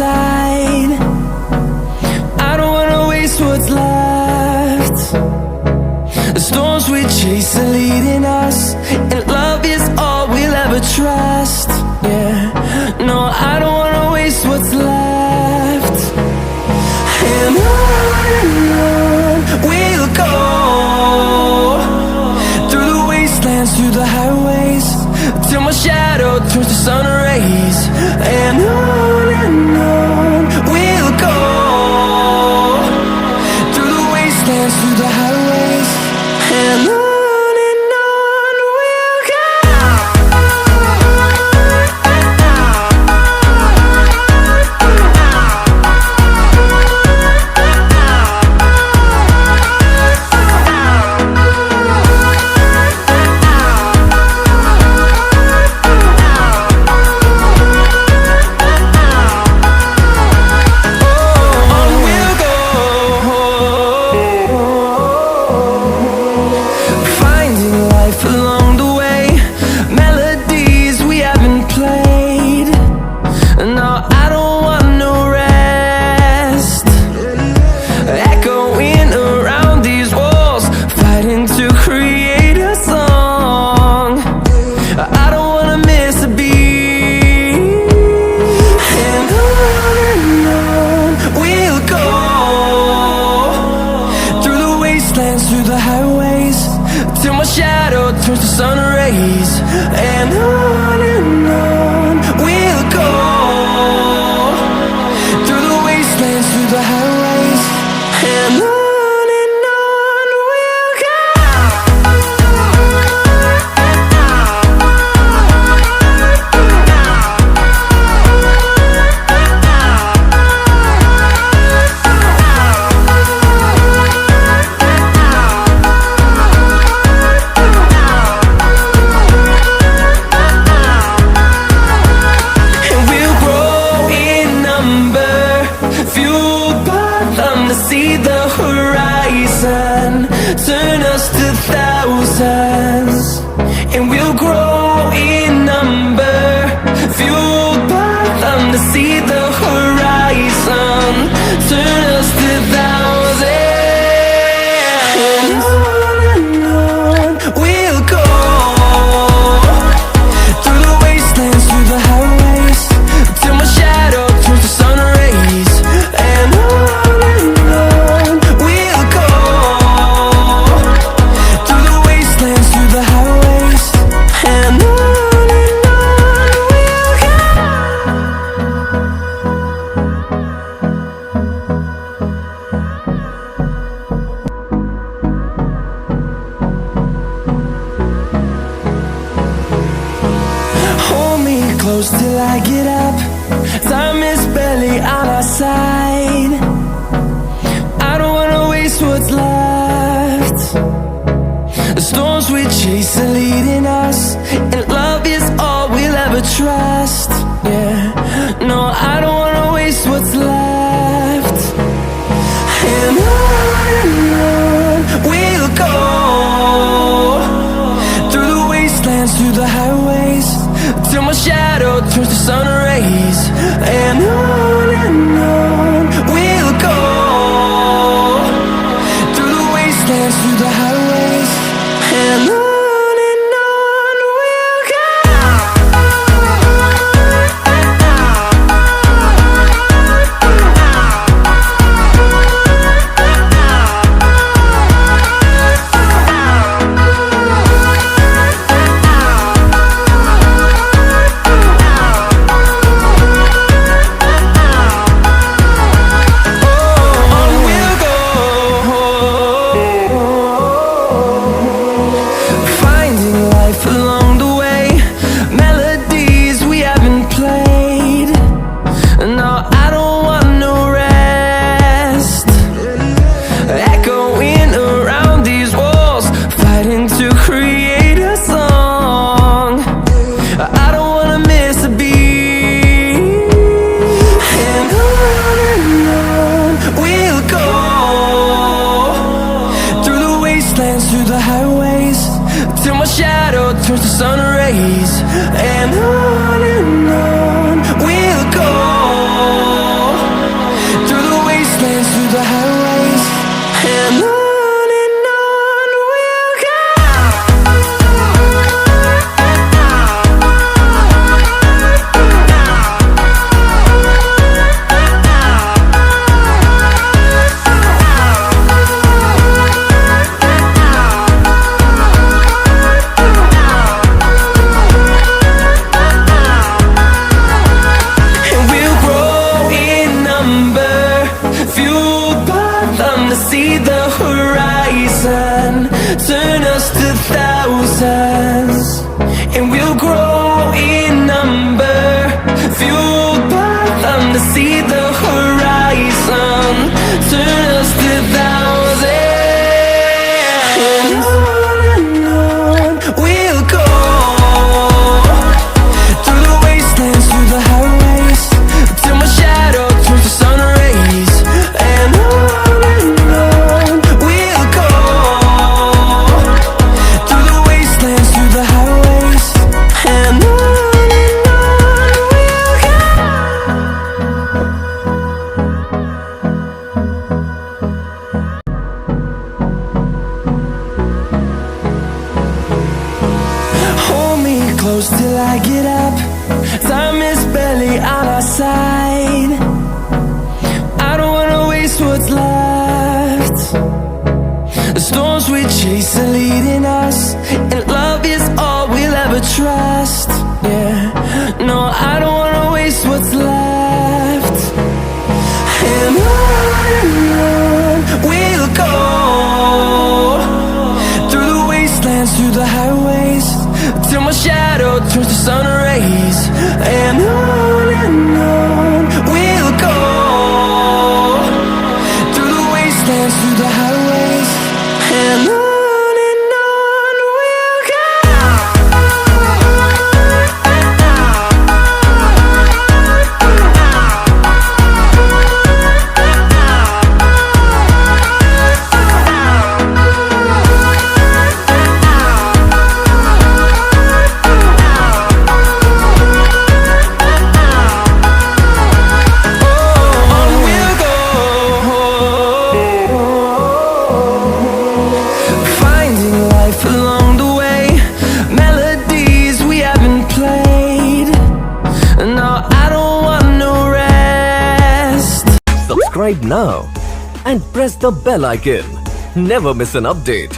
side. I don't wanna waste what's left. The storms we chase are leading us, and love is all we'll ever trust. Yeah, no, I don't wanna waste what's left. And on we'll go, through the wastelands, through the highways, till my shadow turns to sun rays. And on we'll go, through the wastelands, through the highways, and on we'll go. Through the highways, till my shadow turns to sun rays. And on we'll go, through the wastelands, through the highways, and on we'll go. See the horizon, turn us to thousands, and we'll grow in number, fueled by them. To see the horizon, turn us to thousands, and on we'll go, through the wastelands, through the highways, till my shadow turns to sun rays. And close till I get up, time is barely on our side. I don't wanna waste what's left. The storms we chase are leading us, and love is all we'll ever trust. Yeah, no, I don't wanna waste what's left. And on we'll go, through the wastelands, through the highways, till my shadow turns to sun rays. And on we'll go, through the wastelands, through the highways, and on we'll go. rays, and on we'll go, peace are leading us, and love is all we'll ever trust. Yeah, no, I don't wanna waste what's left. And on we'll go, through the wastelands, through the highways, till my shadow turns to sun rays. And on we'll go, through the wastelands, through the highways, and on we'll go. Subscribe now and press the bell icon. Never miss an update.